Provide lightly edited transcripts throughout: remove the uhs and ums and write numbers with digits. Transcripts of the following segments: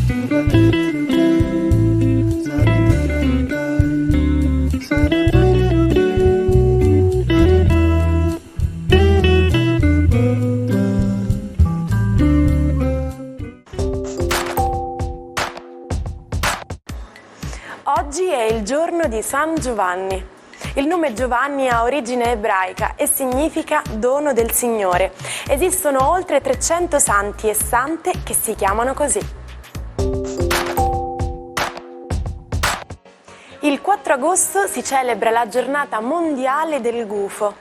Oggi è il giorno di San Giovanni. Il nome Giovanni ha origine ebraica e significa dono del Signore. Esistono oltre 300 santi e sante che si chiamano così. Il 4 agosto si celebra la giornata mondiale del gufo,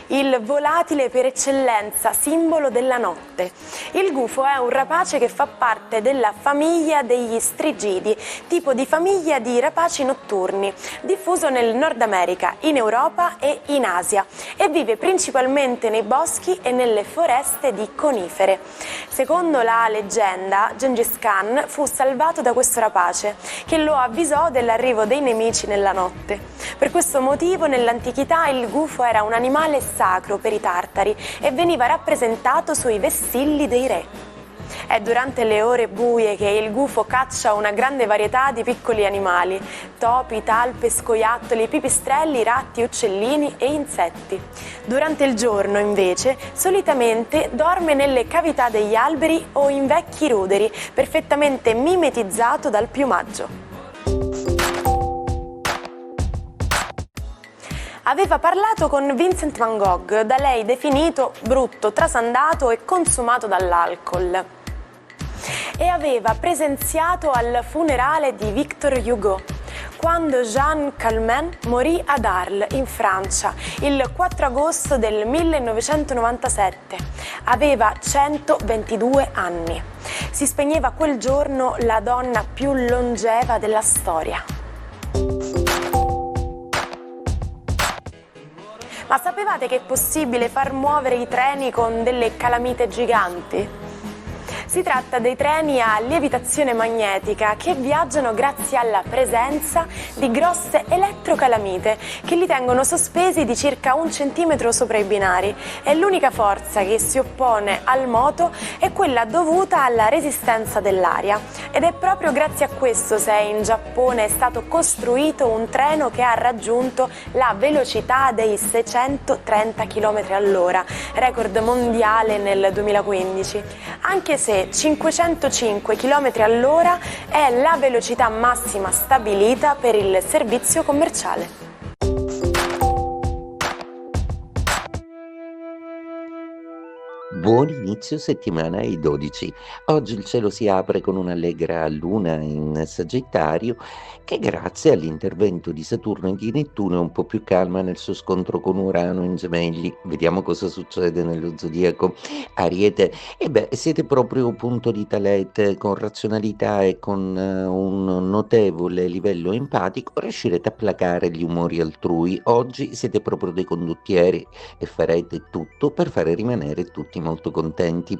il volatile per eccellenza, simbolo della notte. Il gufo è un rapace che fa parte della famiglia degli strigidi, tipo di famiglia di rapaci notturni, diffuso nel Nord America, in Europa e in Asia, e vive principalmente nei boschi e nelle foreste di conifere. Secondo la leggenda, Gengis Khan fu salvato da questo rapace, che lo avvisò dell'arrivo dei nemici nella notte. Per questo motivo, nell'antichità il gufo era un animale sacro per i tartari e veniva rappresentato sui vessilli dei re. È durante le ore buie che il gufo caccia una grande varietà di piccoli animali: topi, talpe, scoiattoli, pipistrelli, ratti, uccellini e insetti. Durante il giorno, invece, solitamente dorme nelle cavità degli alberi o in vecchi ruderi, perfettamente mimetizzato dal piumaggio. Aveva parlato con Vincent van Gogh, da lei definito brutto, trasandato e consumato dall'alcol. E aveva presenziato al funerale di Victor Hugo, quando Jean Calment morì ad Arles, in Francia, il 4 agosto del 1997. Aveva 122 anni. Si spegneva quel giorno la donna più longeva della storia. Ma sapevate che è possibile far muovere i treni con delle calamite giganti? Si tratta dei treni a lievitazione magnetica che viaggiano grazie alla presenza di grosse elettrocalamite che li tengono sospesi di circa 1 centimetro sopra i binari, e l'unica forza che si oppone al moto è quella dovuta alla resistenza dell'aria. Ed è proprio grazie a questo se in Giappone è stato costruito un treno che ha raggiunto la velocità dei 630 km all'ora, record mondiale nel 2015, anche se 505 km all'ora è la velocità massima stabilita per il servizio commerciale. Buon inizio settimana ai 12. Oggi il cielo si apre con un'allegra luna in Sagittario che, grazie all'intervento di Saturno e di Nettuno, è un po' più calma nel suo scontro con Urano in Gemelli. Vediamo cosa succede nello zodiaco. Ariete, siete proprio punto di talete, con razionalità e con un notevole livello empatico riuscirete a placare gli umori altrui. Oggi siete proprio dei condottieri e farete tutto per fare rimanere tutti molto contenti.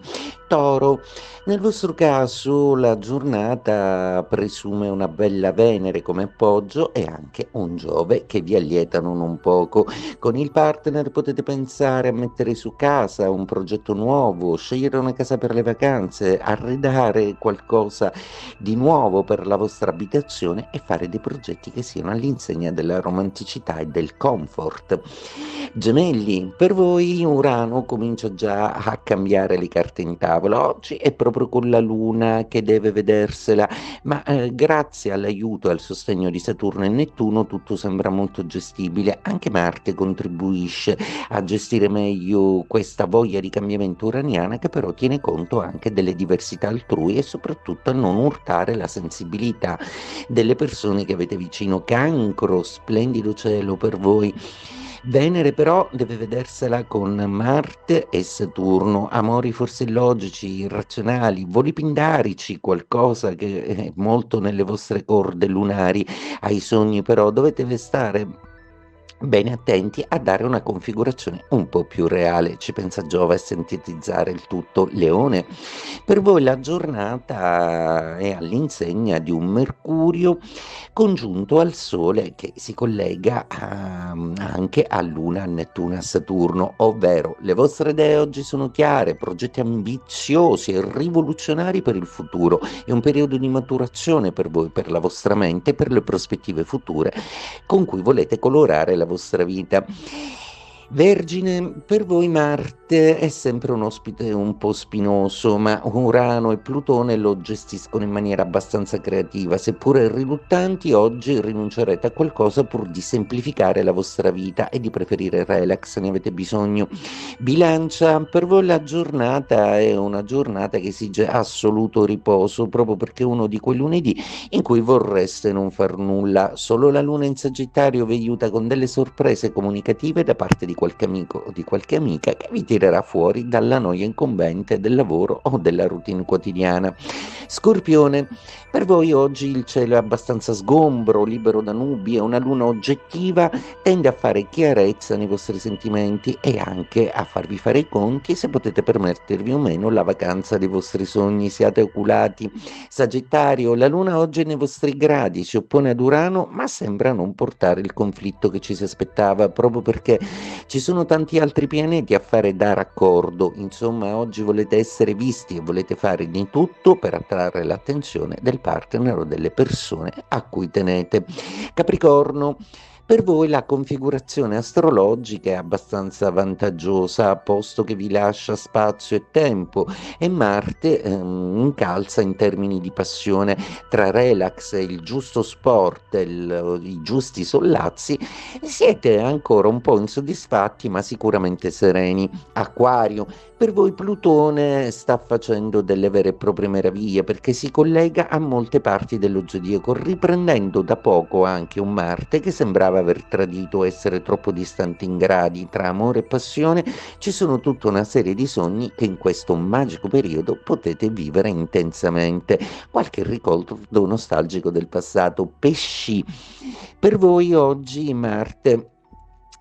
Toro, nel vostro caso la giornata presume una bella Venere come appoggio e anche un Giove che vi allietano un poco. Con il partner potete pensare a mettere su casa un progetto nuovo, scegliere una casa per le vacanze, arredare qualcosa di nuovo per la vostra abitazione e fare dei progetti che siano all'insegna della romanticità e del comfort. Gemelli, per voi Urano comincia già a cambiare le carte in tavola. Oggi è proprio con la Luna che deve vedersela, ma grazie all'aiuto e al sostegno di Saturno e Nettuno tutto sembra molto gestibile. Anche Marte contribuisce a gestire meglio questa voglia di cambiamento uraniana, che però tiene conto anche delle diversità altrui e soprattutto a non urtare la sensibilità delle persone che avete vicino. Cancro, splendido cielo per voi. Venere però deve vedersela con Marte e Saturno, amori forse illogici, irrazionali, voli pindarici, qualcosa che è molto nelle vostre corde lunari. Ai sogni però dovete stare bene attenti a dare una configurazione un po' più reale. Ci pensa Giove a sintetizzare il tutto. Leone, per voi la giornata è all'insegna di un Mercurio congiunto al Sole che si collega anche a Luna, a Nettuno e a Saturno, ovvero le vostre idee oggi sono chiare, progetti ambiziosi e rivoluzionari per il futuro. È un periodo di maturazione per voi, per la vostra mente, per le prospettive future con cui volete colorare la vostra vita. Vergine, per voi Marte è sempre un ospite un po' spinoso, ma Urano e Plutone lo gestiscono in maniera abbastanza creativa. Seppure riluttanti, oggi rinuncerete a qualcosa pur di semplificare la vostra vita e di preferire relax, ne avete bisogno. Bilancia, per voi la giornata è una giornata che esige assoluto riposo, proprio perché è uno di quei lunedì in cui vorreste non far nulla. Solo la luna in Sagittario vi aiuta con delle sorprese comunicative da parte di qualche amico o di qualche amica che vi tirerà fuori dalla noia incombente del lavoro o della routine quotidiana. Scorpione, per voi oggi il cielo è abbastanza sgombro, libero da nubi e una luna oggettiva tende a fare chiarezza nei vostri sentimenti e anche a farvi fare i conti se potete permettervi o meno la vacanza dei vostri sogni. Siate oculati. Sagittario, la luna oggi è nei vostri gradi, si oppone ad Urano, ma sembra non portare il conflitto che ci si aspettava, proprio perché ci sono tanti altri pianeti a fare da raccordo. Insomma, oggi volete essere visti e volete fare di tutto per attrarre l'attenzione del partner o delle persone a cui tenete. Capricorno, per voi la configurazione astrologica è abbastanza vantaggiosa, posto che vi lascia spazio e tempo, e Marte incalza in termini di passione. Tra relax e il giusto sport, i giusti sollazzi, siete ancora un po' insoddisfatti, ma sicuramente sereni. Acquario, per voi Plutone sta facendo delle vere e proprie meraviglie perché si collega a molte parti dello zodiaco, riprendendo da poco anche un Marte che sembrava aver tradito, essere troppo distante in gradi. Tra amore e passione ci sono tutta una serie di sogni che in questo magico periodo potete vivere intensamente. Qualche ricordo nostalgico del passato. Pesci, per voi oggi Marte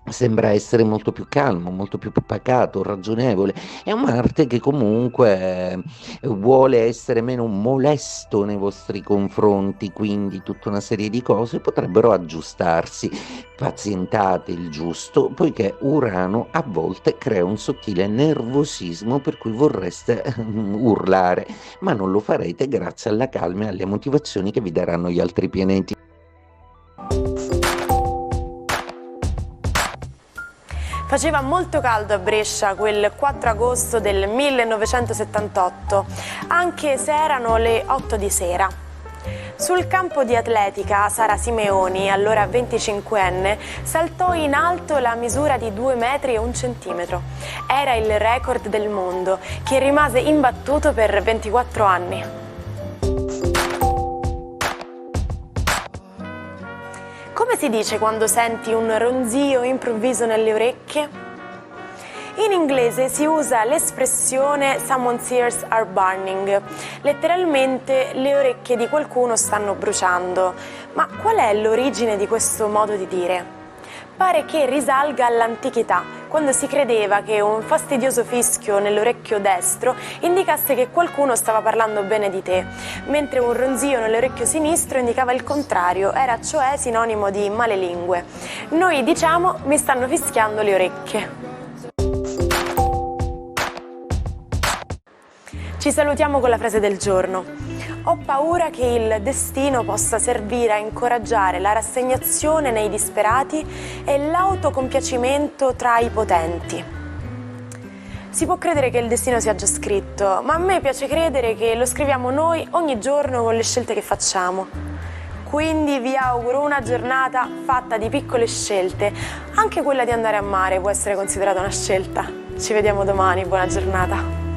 sembra essere molto più calmo, molto più pacato, ragionevole. È un Marte che comunque vuole essere meno molesto nei vostri confronti, quindi tutta una serie di cose potrebbero aggiustarsi. Pazientate il giusto, poiché Urano a volte crea un sottile nervosismo per cui vorreste urlare, ma non lo farete grazie alla calma e alle motivazioni che vi daranno gli altri pianeti. Faceva molto caldo a Brescia quel 4 agosto del 1978, anche se erano le 8 di sera. Sul campo di atletica Sara Simeoni, allora 25enne, saltò in alto la misura di 2 metri e 1 centimetro. Era il record del mondo, che rimase imbattuto per 24 anni. Come si dice quando senti un ronzio improvviso nelle orecchie? In inglese si usa l'espressione "someone's ears are burning", letteralmente le orecchie di qualcuno stanno bruciando. Ma qual è l'origine di questo modo di dire? Pare che risalga all'antichità, quando si credeva che un fastidioso fischio nell'orecchio destro indicasse che qualcuno stava parlando bene di te, mentre un ronzio nell'orecchio sinistro indicava il contrario, era cioè sinonimo di malelingue. Noi diciamo "mi stanno fischiando le orecchie". Ci salutiamo con la frase del giorno. Ho paura che il destino possa servire a incoraggiare la rassegnazione nei disperati e l'autocompiacimento tra i potenti. Si può credere che il destino sia già scritto, ma a me piace credere che lo scriviamo noi ogni giorno con le scelte che facciamo. Quindi vi auguro una giornata fatta di piccole scelte. Anche quella di andare a mare può essere considerata una scelta. Ci vediamo domani, buona giornata.